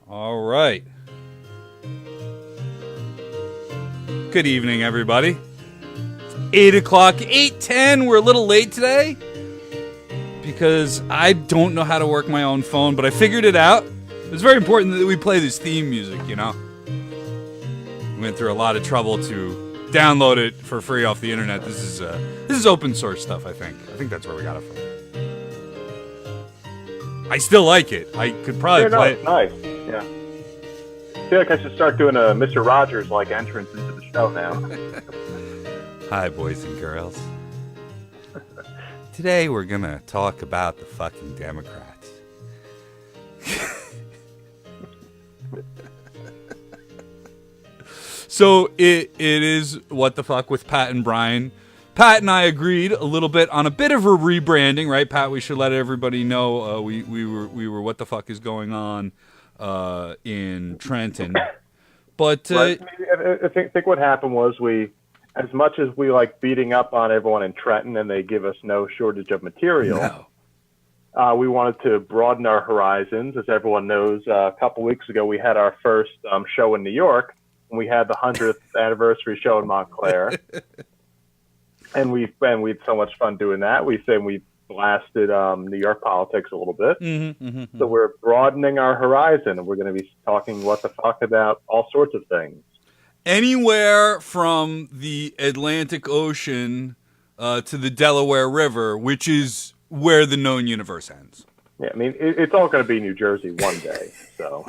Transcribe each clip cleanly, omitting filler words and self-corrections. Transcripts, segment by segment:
All right. Good evening, everybody. It's 8 o'clock, 8:10. We're a little late today because I don't know how to work my own phone, but I figured it out. It's very important that we play this theme music, you know? We went through a lot of trouble to download it for free off the internet. This is open source stuff, I think. I think that's where we got it from. I still like it. I could probably play it. Nice. Yeah. I feel like I should start doing a Mr. Rogers-like entrance into the show now. Hi, boys and girls. Today we're gonna talk about the fucking Democrats. So it is What the Fuck with Pat and Brian. Pat and I agreed a little bit on a bit of a rebranding, right? Pat, we should let everybody know we were What the Fuck is going on in Trenton. But I think what happened was as much as we like beating up on everyone in Trenton and they give us no shortage of material, we wanted to broaden our horizons. As everyone knows, a couple weeks ago we had our first show in New York, and we had the 100th anniversary show in Montclair. And we had so much fun doing that. We blasted New York politics a little bit. So we're broadening our horizon, and we're going to be talking What the Fuck about all sorts of things. Anywhere from the Atlantic Ocean to the Delaware River, which is where the known universe ends. Yeah, I mean, it's all going to be New Jersey one day. So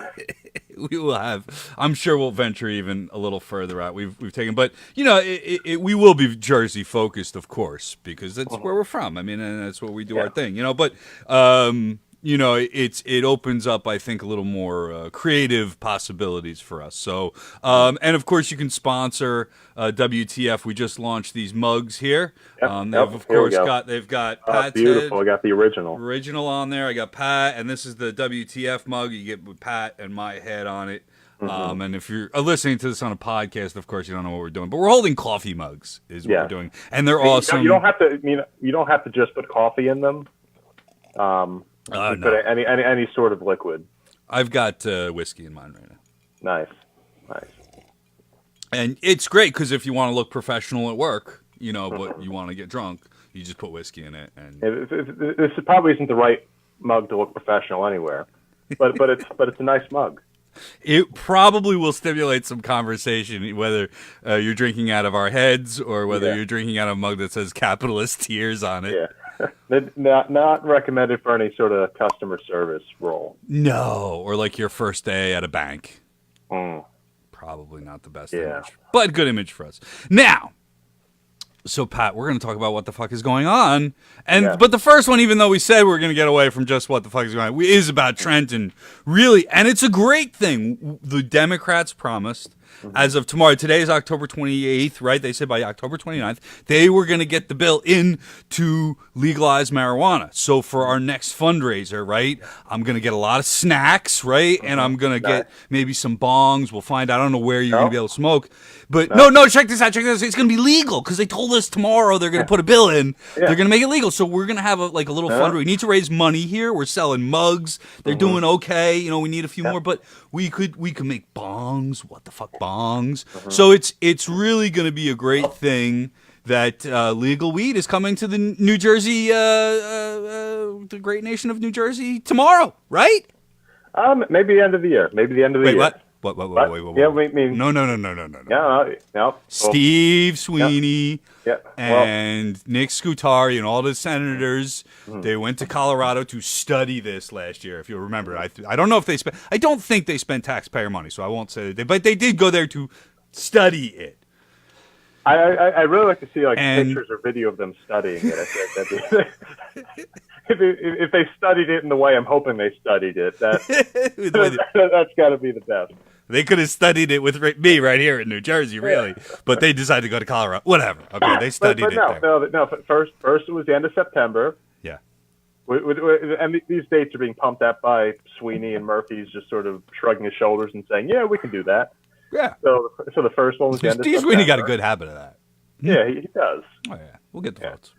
we will have. I'm sure we'll venture even a little further out. We've taken, but you know, we will be Jersey focused, of course, because that's where we're from. I mean, and that's where we do our thing. You know, but you know, it opens up, I think, a little more creative possibilities for us. So, and of course, you can sponsor WTF. We just launched these mugs here. They've got Pat's beautiful. head, I got the original on there. I got Pat, and this is the WTF mug. You get with Pat and my head on it. And if you're listening to this on a podcast, of course, you don't know what we're doing. But we're holding coffee mugs, is what we're doing, and they're awesome. You don't have to. You don't have to just put coffee in them. No. Put any sort of liquid. I've got whiskey in mine right now. Nice. And it's great because if you want to look professional at work, you know, but you want to get drunk, you just put whiskey in it. And this probably isn't the right mug to look professional anywhere, but it's a nice mug. It probably will stimulate some conversation, whether you're drinking out of our heads or whether you're drinking out of a mug that says capitalist tears on it. Yeah. Not recommended for any sort of customer service role. No, or like your first day at a bank. Probably not the best image, but good image for us. Now, so Pat, we're going to talk about what the fuck is going on, but the first one, even though we said we're going to get away from just what the fuck is going on, is about Trenton, really, and it's a great thing. The Democrats promised. As of tomorrow, today is October 28th, right? They said by October 29th, they were going to get the bill in to legalize marijuana. So for our next fundraiser, right, I'm going to get a lot of snacks, right? And I'm going to get maybe some bongs. We'll find out. I don't know where you're going to be able to smoke. But no, check this out. It's going to be legal because they told us tomorrow they're going to put a bill in. They're going to make it legal. So we're going to have a little fundraiser. We need to raise money here. We're selling mugs. They're doing okay. You know, we need a few more, but we could make bongs. What the fuck, bongs? So it's really going to be a great thing that legal weed is coming to the New Jersey, the great nation of New Jersey tomorrow, right? Maybe the end of the year. Wait, what? Wait. Yeah, No. No. Steve Sweeney and Nick Scutari and all the senators, they went to Colorado to study this last year, if you'll remember. I don't know if they spent... I don't think they spent taxpayer money, so I won't say that. But they did go there to study it. I really like to see pictures or video of them studying it. If they studied it in the way I'm hoping they studied it, that's got to be the best. They could have studied it with me right here in New Jersey, really, but they decided to go to Colorado. Whatever. Okay, they studied it there. No. First it was the end of September. Yeah. And these dates are being pumped up by Sweeney and Murphy's just sort of shrugging his shoulders and saying, "Yeah, we can do that." Yeah. So the first one was the end of September. Steve Sweeney got a good habit of that. Yeah, he does. Oh yeah, we'll get the votes.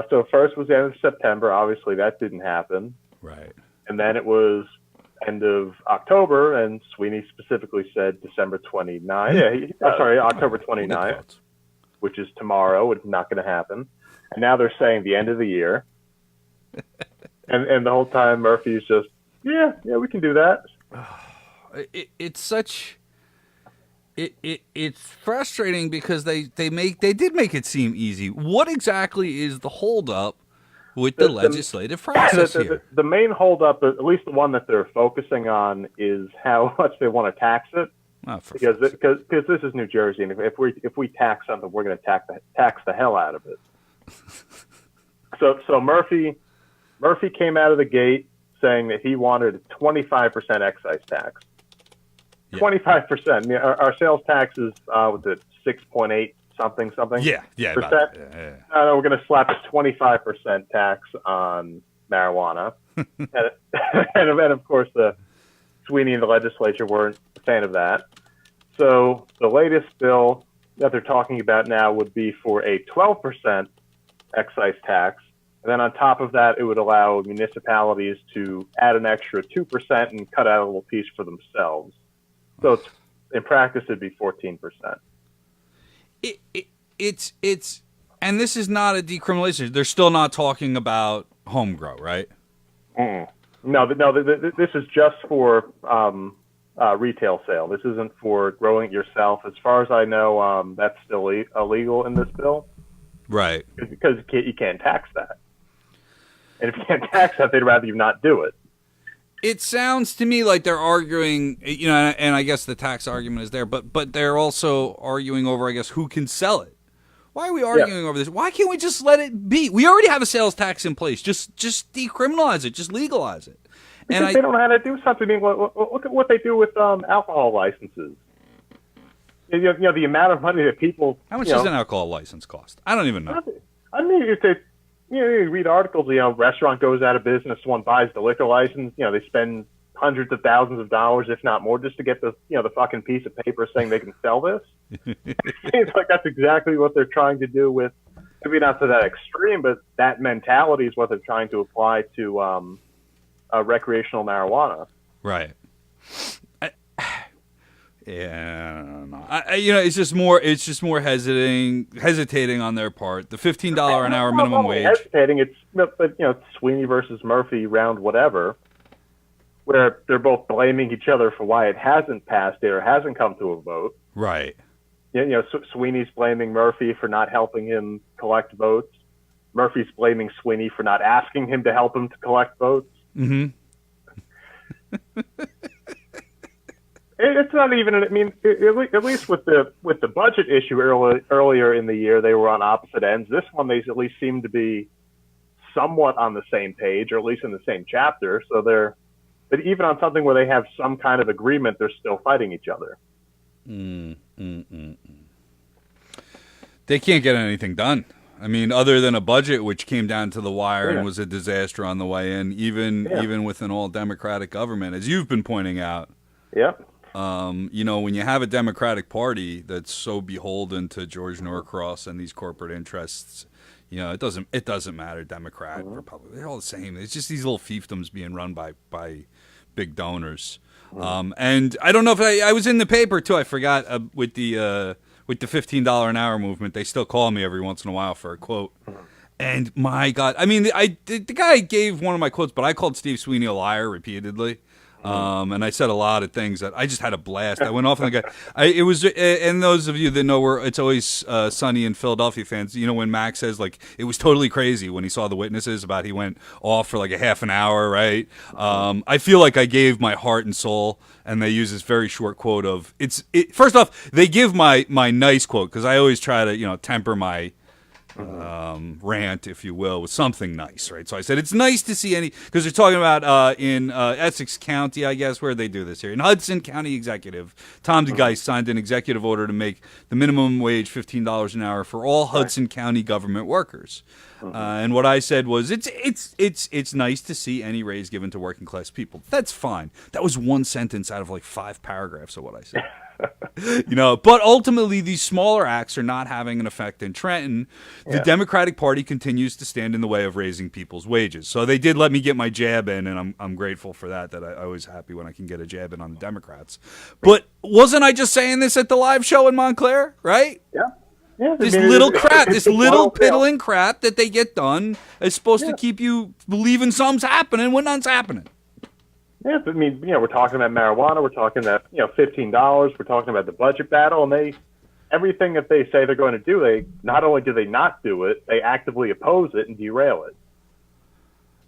So first was the end of September. Obviously, that didn't happen. Right. And then it was end of October, and Sweeney specifically said December 29th. Yeah, I'm sorry, October 29th, which is tomorrow. It's not going to happen. And now they're saying the end of the year. and the whole time Murphy's just, yeah, we can do that. It's such... It's frustrating because they did make it seem easy. What exactly is the holdup with the legislative process here? The main holdup, at least the one that they're focusing on, is how much they want to tax it. Because this is New Jersey, and if we tax something, we're going to tax the hell out of it. So Murphy came out of the gate saying that he wanted a 25% excise tax. 25%. I mean, our sales tax is was it 6.8 something? Yeah. Percent. No, we're going to slap a 25% tax on marijuana, and of course Sweeney and the legislature weren't a fan of that. So the latest bill that they're talking about now would be for a 12% excise tax, and then on top of that, it would allow municipalities to add an extra 2% and cut out a little piece for themselves. So in practice, it'd be 14%. It's and this is not a decriminalization. They're still not talking about home grow, right? No. This is just for retail sale. This isn't for growing it yourself. As far as I know, that's still illegal in this bill. Right. Because you can't tax that. And if you can't tax that, they'd rather you not do it. It sounds to me like they're arguing, and I guess the tax argument is there, but they're also arguing over, I guess, who can sell it. Why are we arguing over this? Why can't we just let it be? We already have a sales tax in place. Just decriminalize it. Just legalize it. Because they don't know how to do something. I mean, look at what they do with alcohol licenses. The amount of money that people... How much does an alcohol license cost? I don't even know. I mean, you read articles, restaurant goes out of business, someone buys the liquor license, they spend hundreds of thousands of dollars, if not more, just to get the fucking piece of paper saying they can sell this. It seems like that's exactly what they're trying to do with, maybe not to that extreme, but that mentality is what they're trying to apply to recreational marijuana. Right. It's just more hesitating on their part. The $15 an hour minimum wage. Hesitating. It's Sweeney versus Murphy round whatever, where they're both blaming each other for why it hasn't passed or hasn't come to a vote. Right. Sweeney's blaming Murphy for not helping him collect votes. Murphy's blaming Sweeney for not asking him to help him to collect votes. Mm-hmm. It's not even. I mean, at least with the budget issue earlier in the year, they were on opposite ends. This one, they at least seem to be somewhat on the same page, or at least in the same chapter. So but even on something where they have some kind of agreement, they're still fighting each other. They can't get anything done. I mean, other than a budget which came down to the wire and was a disaster on the way in, even with an all Democratic government, as you've been pointing out. Yep. When you have a Democratic Party that's so beholden to George Norcross and these corporate interests, it doesn't matter, Democrat, Republican, they're all the same. It's just these little fiefdoms being run by big donors. And I don't know if I was in the paper too. I forgot with the $15 an hour movement. They still call me every once in a while for a quote. And my God, I mean, the guy gave one of my quotes, but I called Steve Sweeney a liar repeatedly. And I said a lot of things that I just had a blast. I went off on the guy. It was, and those of you that know where it's always sunny in Philadelphia fans, when Max says like it was totally crazy when he saw the witnesses about he went off for like a half an hour, right? I feel like I gave my heart and soul, and they use this very short quote of first off, they give my nice quote because I always try to temper my rant, if you will, with something nice, right? So I said, it's nice to see because they're talking about in Essex County, I guess, where they do this here. In Hudson County Executive, Tom DeGeist signed an executive order to make the minimum wage $15 an hour for all Hudson County government workers. And what I said was, it's nice to see any raise given to working class people. That's fine. That was one sentence out of like 5 paragraphs of what I said. But ultimately these smaller acts are not having an effect in Trenton. The Democratic Party continues to stand in the way of raising people's wages. So they did let me get my jab in, and I'm grateful for that. I always happy when I can get a jab in on the Democrats. But wasn't I just saying this at the live show in Montclair, right? Yeah. Yeah, this little crap, this little piddling crap that they get done is supposed to keep you believing something's happening when none's happening. Yeah, I mean, we're talking about marijuana, we're talking about, $15, we're talking about the budget battle, and everything that they say they're going to do, they not only do they not do it, they actively oppose it and derail it.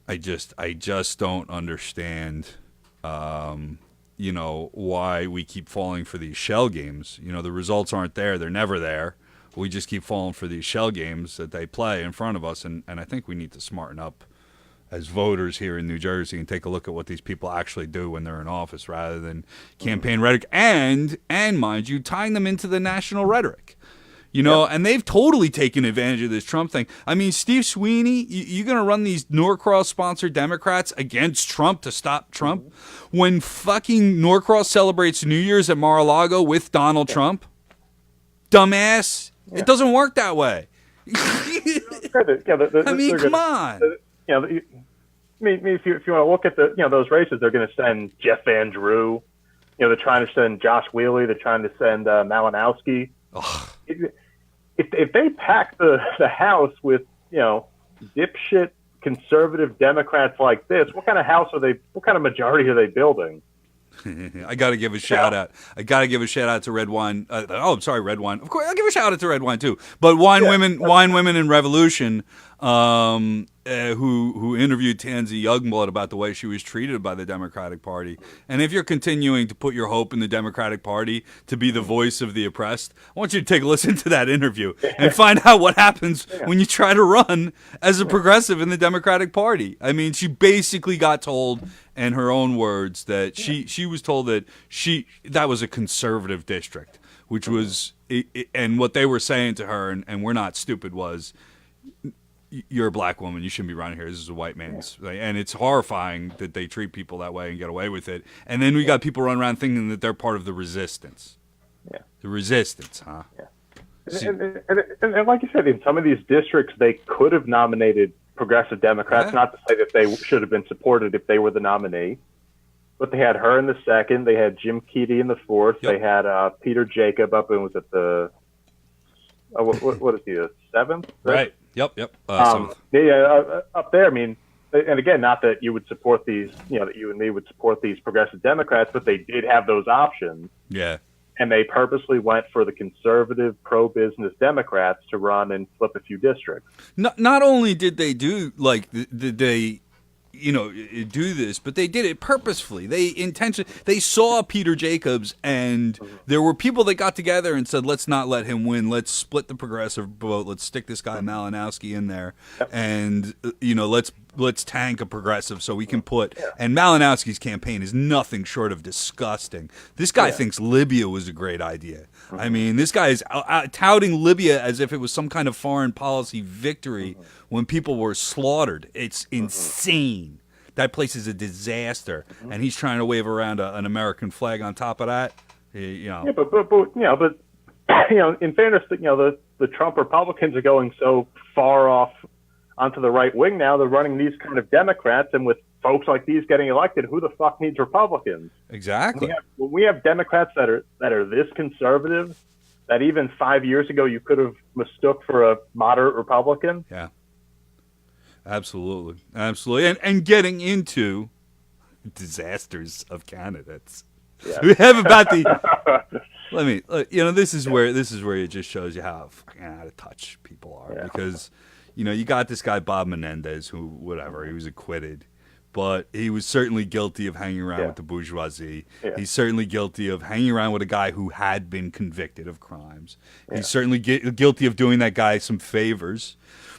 I just don't understand, why we keep falling for these shell games. The results aren't there; they're never there. We just keep falling for these shell games that they play in front of us, and I think we need to smarten up as voters here in New Jersey and take a look at what these people actually do when they're in office rather than campaign rhetoric and mind you, tying them into the national rhetoric. And they've totally taken advantage of this Trump thing. I mean, Steve Sweeney, you're going to run these Norcross-sponsored Democrats against Trump to stop Trump when fucking Norcross celebrates New Year's at Mar-a-Lago with Donald Trump? Dumbass. It doesn't work that way. I mean, come on. If you want to look at those races, they're going to send Jeff Van Drew. They're trying to send Josh Wheely. They're trying to send Malinowski. If they pack the House with dipshit conservative Democrats like this, what kind of house are they? What kind of majority are they building? I got to give a shout out. I got to give a shout out to Red Wine. I'm sorry, Red Wine. Of course, I'll give a shout out to Red Wine too. But Wine Women in Revolution, who interviewed Tansy Youngblood about the way she was treated by the Democratic Party. And if you're continuing to put your hope in the Democratic Party to be the voice of the oppressed, I want you to take a listen to that interview and find out what happens when you try to run as a progressive in the Democratic Party. I mean, she basically got told, in her own words, that she was told that that was a conservative district, which was, and what they were saying to her, and we're not stupid, was, you're a black woman, you shouldn't be running here. This is a white man's. And it's horrifying that they treat people that way and get away with it. And then we got people running around thinking that they're part of the resistance. Yeah. The resistance, huh? Yeah. And like you said, in some of these districts, they could have nominated progressive Democrats, not to say that they should have been supported if they were the nominee. But they had her in the second. They had Jim Keedy in the fourth. Yep. They had Peter Jacob up in, was it the, what is he, the seventh? Right. Yep. Up there. I mean, and again, not that you would support these, that you and me would support these progressive Democrats, but they did have those options. Yeah. And they purposely went for the conservative, pro-business Democrats to run and flip a few districts. Not only did they do, do this, but they did it purposefully. They saw Peter Jacobs, and there were people that got together and said, let's not let him win. Let's split the progressive vote. Let's stick this guy Malinowski in there. Yep. And, let's tank a progressive so we can put, and Malinowski's campaign is nothing short of disgusting. This guy thinks Libya was a great idea. I mean, this guy is touting Libya as if it was some kind of foreign policy victory when people were slaughtered. It's insane. That place is a disaster, and he's trying to wave around an American flag on top of that. Yeah, but in fairness, the Trump Republicans are going so far off onto the right wing now. They're running these kind of Democrats, and with folks like these getting elected, who the fuck needs Republicans? Exactly. When we have Democrats that are this conservative, that even 5 years ago you could have mistook for a moderate Republican. Yeah. Absolutely. And getting into disasters of candidates. Yeah. We have about this is where it just shows you how fucking out of touch people are, because you got this guy Bob Menendez, who he was acquitted, but he was certainly guilty of hanging around with the bourgeoisie. Yeah. He's certainly guilty of hanging around with a guy who had been convicted of crimes. Yeah. He's certainly guilty of doing that guy some favors.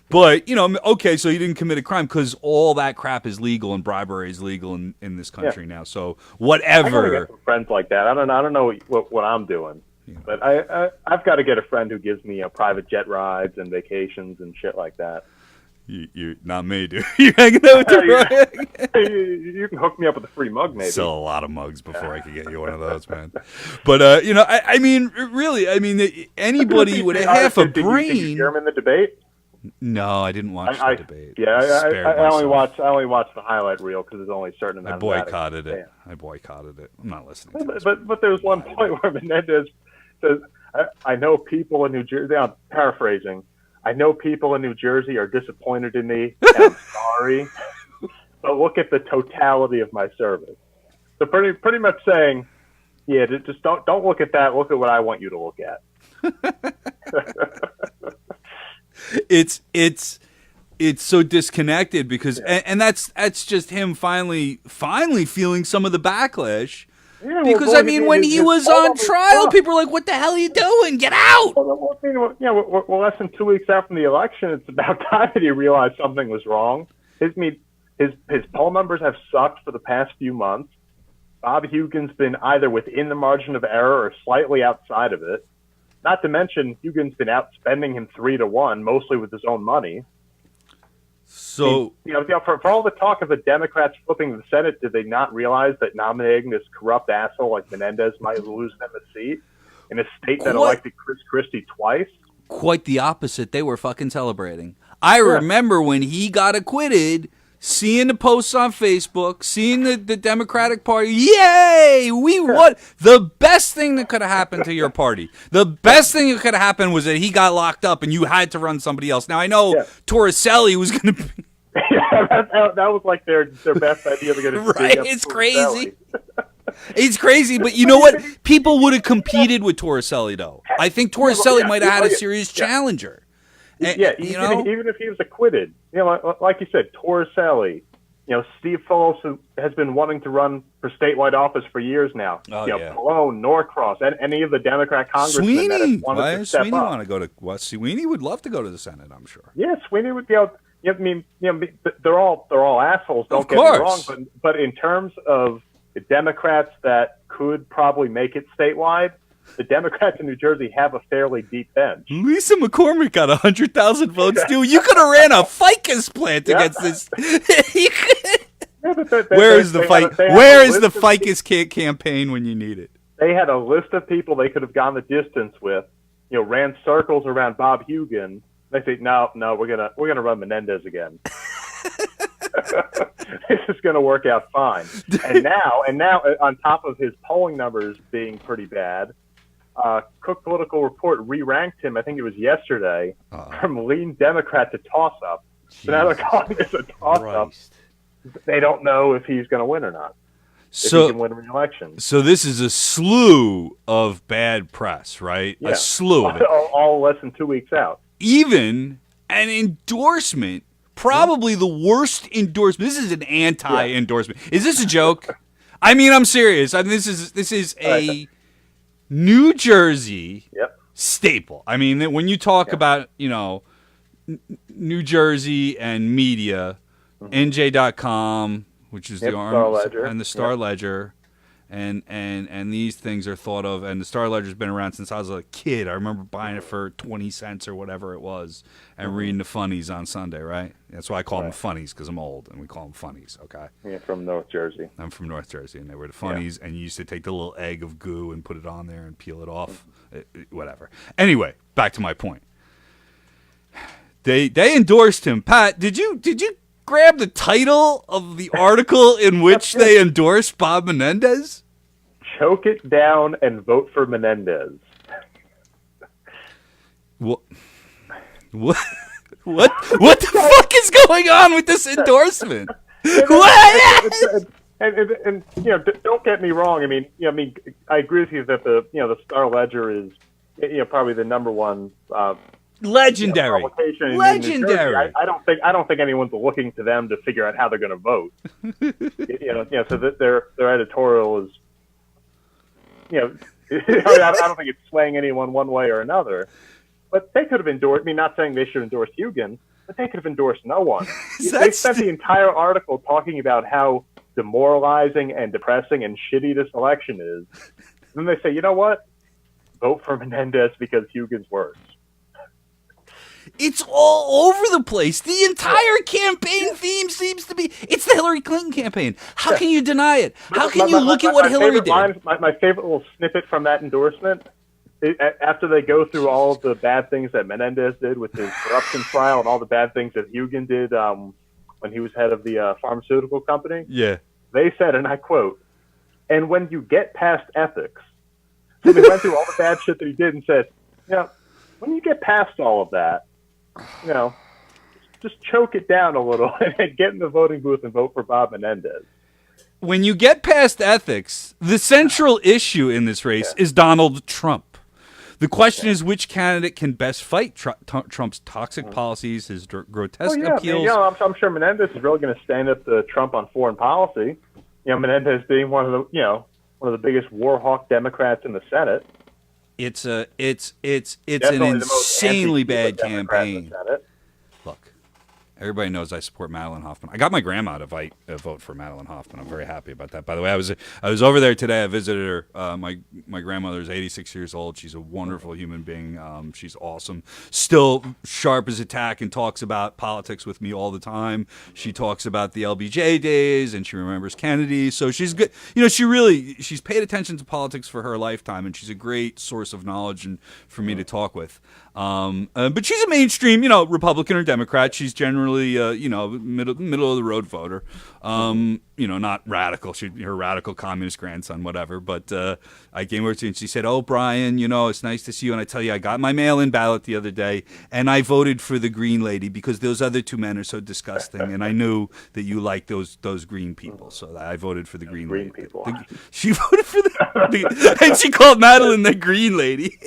But, okay, so he didn't commit a crime because all that crap is legal and bribery is legal in this country now. So whatever. I gotta get some friends like that. I don't know what I'm doing. Yeah. But I've got to get a friend who gives me private jet rides and vacations and shit like that. You not me, dude. You're hanging out with the You can hook me up with a free mug, maybe. Sell a lot of mugs before I could get you one of those, man. But you know, I mean, really, I mean, anybody with a half a brain. Did you hear him in the debate? No, I didn't watch the debate. Yeah, I only watched the highlight reel because there's only a certain amount. I boycotted it. I'm not listening. But there was one point where Menendez says, "I know people in New Jersey." I'm paraphrasing. I know people in New Jersey are disappointed in me. And I'm sorry, but look at the totality of my service. So pretty much saying, yeah, just don't look at that. Look at what I want you to look at. It's so disconnected because and that's just him finally feeling some of the backlash. Yeah, because I mean, when he was on trial, people were like, "What the hell are you doing? Get out!" We're less than 2 weeks out from the election. It's about time that he realized something was wrong. His poll numbers have sucked for the past few months. Bob Hugin's been either within the margin of error or slightly outside of it. Not to mention, Hugin's been outspending him 3-1, mostly with his own money. So, for all the talk of the Democrats flipping the Senate, did they not realize that nominating this corrupt asshole like Menendez might lose them a seat in a state that elected Chris Christie twice? Quite the opposite. They were fucking celebrating. I remember when he got acquitted, seeing the posts on Facebook, seeing the Democratic Party. Yay! We won. The best thing that could have happened to your party. The best thing that could have happened was that he got locked up and you had to run somebody else. Now, I know Torricelli was going to be... that was like their best idea. Right? It's crazy. It's crazy, but you know what? People would have competed with Torricelli, though. I think Torricelli might have had a serious challenger. Even if he was acquitted, like you said, Torricelli, Steve Phillips, who has been wanting to run for statewide office for years now. Pallone, Norcross, and any of the Democrat congressmen that have wanted to step up. Sweeney want to go to Sweeney would love to go to the Senate, I'm sure. Yeah, Sweeney would be able. They're all assholes. Don't get me wrong, but in terms of the Democrats that could probably make it statewide, the Democrats in New Jersey have a fairly deep bench. Lisa McCormick got 100,000 votes, too. You could have ran a ficus plant against this. Where is the ficus campaign when you need it? They had a list of people they could have gone the distance with, ran circles around Bob Hugin. They say, no, we're gonna run Menendez again. This is going to work out fine. And now, on top of his polling numbers being pretty bad, Cook Political Report re-ranked him, I think it was yesterday, from lean Democrat to toss-up. So now they're calling this a toss-up. They don't know if he's going to win or not. If he can win re-election. So this is a slew of bad press, right? Yeah. A slew of it. All less than 2 weeks out. Even an endorsement, probably the worst endorsement. This is an anti-endorsement. Is this a joke? I mean, I'm serious. I mean, this is a New Jersey staple. I mean, when you talk about, New Jersey and media, NJ.com, which is the Star Ledger, and the Star Ledger, and these things are thought of, and the Star Ledger's been around since I was a kid. I remember buying it for 20 cents or whatever it was and reading the funnies on Sunday, right? That's why I call them funnies, because I'm old, and we call them funnies, okay? Yeah, from North Jersey. I'm from North Jersey, and they were the funnies, and you used to take the little egg of goo and put it on there and peel it off, whatever. Anyway, back to my point. They endorsed him. Pat, did you grab the title of the article in which they endorsed Bob Menendez? Choke it down and vote for Menendez. What the fuck is going on with this endorsement? What? And don't get me wrong. I mean, I agree with you that the Star Ledger is probably the number one legendary. Legendary. I don't think anyone's looking to them to figure out how they're going to vote. So that their editorial is, I don't think it's swaying anyone one way or another. But they could have endorsed. I mean, not saying they should endorse Hugin, but they could have endorsed no one. They spent the entire article talking about how demoralizing and depressing and shitty this election is. And then they say, you know what? Vote for Menendez because Hugin's worse. It's all over the place. The entire campaign theme seems to be, it's the Hillary Clinton campaign. How can you deny it? How can you look at what Hillary did? My favorite little snippet from that endorsement, after they go through all of the bad things that Menendez did with his corruption trial and all the bad things that Hugan did when he was head of the pharmaceutical company, they said, and I quote, "And when you get past ethics," so they went through all the bad shit that he did and said, when you get past all of that, just choke it down a little and get in the voting booth and vote for Bob Menendez. When you get past ethics, the central issue in this race is Donald Trump. The question is which candidate can best fight Trump's toxic policies, his grotesque appeals. I'm sure Menendez is really going to stand up to Trump on foreign policy. Menendez being one of the biggest war hawk Democrats in the Senate. It's an insanely bad campaign. Look, everybody knows I support Madeline Hoffman. I got my grandma to vote for Madeline Hoffman. I'm very happy about that. By the way, I was over there today. I visited her. My grandmother's 86 years old. She's a wonderful human being. She's awesome. Still sharp as a tack and talks about politics with me all the time. She talks about the LBJ days and she remembers Kennedy. So she's good. She's paid attention to politics for her lifetime, and she's a great source of knowledge and for me to talk with. But she's a mainstream, Republican or Democrat. She's generally, middle of the road voter. Not radical. Her radical communist grandson, whatever. But I came over to her and she said, "Oh, Brian, it's nice to see you. And I tell you, I got my mail-in ballot the other day, and I voted for the Green Lady because those other two men are so disgusting. And I knew that you like those green people, so I voted for the Green Lady." People. She voted for and she called Madeline the Green Lady.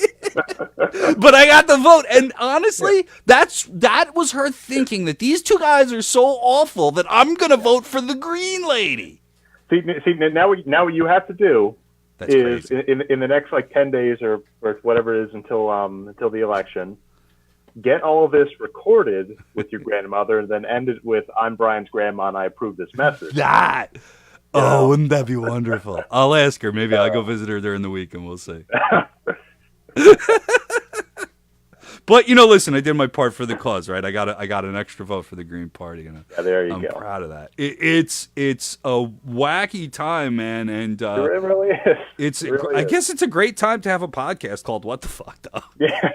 But I got the vote, and honestly, that was her thinking, that these two guys are so awful that I'm gonna vote for the Green Lady. See, now what you have to do is in the next 10 days or whatever it is until the election, get all of this recorded with your grandmother, and then end it with, "I'm Brian's grandma, and I approve this message." Wouldn't that be wonderful? I'll ask her. Maybe I'll go visit her during the week, and we'll see. But listen, I did my part for the cause, right? I got an extra vote for the Green Party, and there you I'm go. proud of that. It's a wacky time, man, and it really is. I guess it's a great time to have a podcast called What the Fuck, though. Yeah.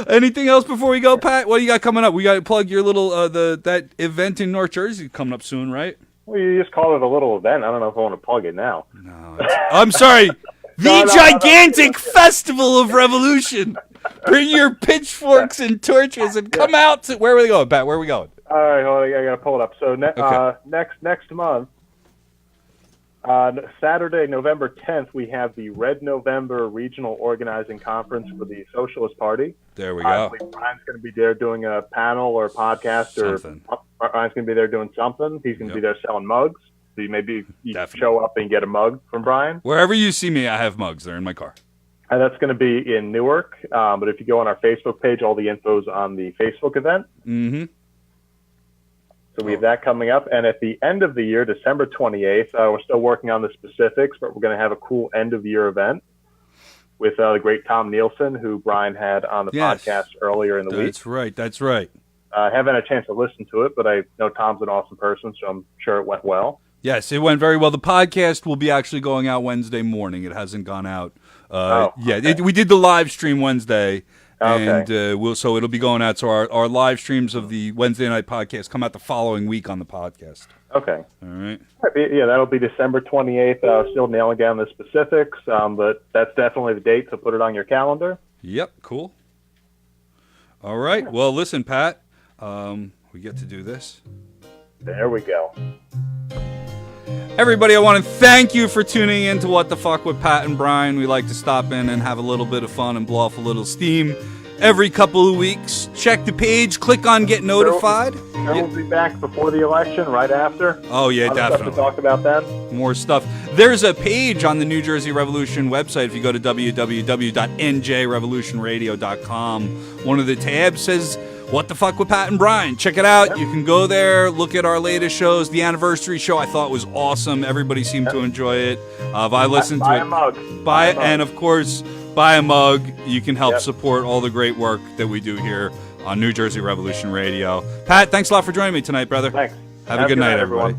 Anything else before we go, Pat? What do you got coming up? We got to plug your little that event in North Jersey coming up soon, right? Well, you just call it a little event. I don't know if I want to plug it now. No, I'm sorry. The gigantic Festival of Revolution. Bring your pitchforks and torches and come out to... Where are we going, Pat? Where are we going? All right, hold on, I got to pull it up. So next month, Saturday, November 10th, we have the Red November Regional Organizing Conference for the Socialist Party. There we go. Brian's going to be there doing a panel or a podcast. Something. Brian's going to be there doing something. He's going to be there selling mugs. So maybe you show up and get a mug from Brian. Wherever you see me, I have mugs. They're in my car. And that's going to be in Newark. But if you go on our Facebook page, all the info's on the Facebook event. Mm-hmm. So we have that coming up. And at the end of the year, December 28th, we're still working on the specifics, but we're going to have a cool end-of-year event with the great Tom Nielsen, who Brian had on the podcast earlier in the week. That's right. I haven't had a chance to listen to it, but I know Tom's an awesome person, so I'm sure it went well. Yes, it went very well. The podcast will be actually going out Wednesday morning. It hasn't gone out yet. We did the live stream Wednesday, and so it'll be going out. So our live streams of the Wednesday night podcast come out the following week on the podcast. Okay. All right. Yeah, that'll be December 28th. Still nailing down the specifics, but that's definitely the date, so put it on your calendar. Yep, cool. All right. Well, listen, Pat, we get to do this. There we go. Everybody, I want to thank you for tuning in to What the Fuck with Pat and Brian. We like to stop in and have a little bit of fun and blow off a little steam every couple of weeks. Check the page, click on Get Notified. We'll be back before the election, right after. Oh, yeah, definitely. Stuff to talk about that. More stuff. There's a page on the New Jersey Revolution website. If you go to www.njrevolutionradio.com, one of the tabs says What the Fuck with Pat and Brian. Check it out. Yep. You can go there, look at our latest shows. The anniversary show I thought was awesome. Everybody seemed to enjoy it. I listened to it. Buy a mug. And of course, buy a mug. You can help support all the great work that we do here on New Jersey Revolution Radio. Pat, thanks a lot for joining me tonight, brother. Thanks. Have a good night, everybody.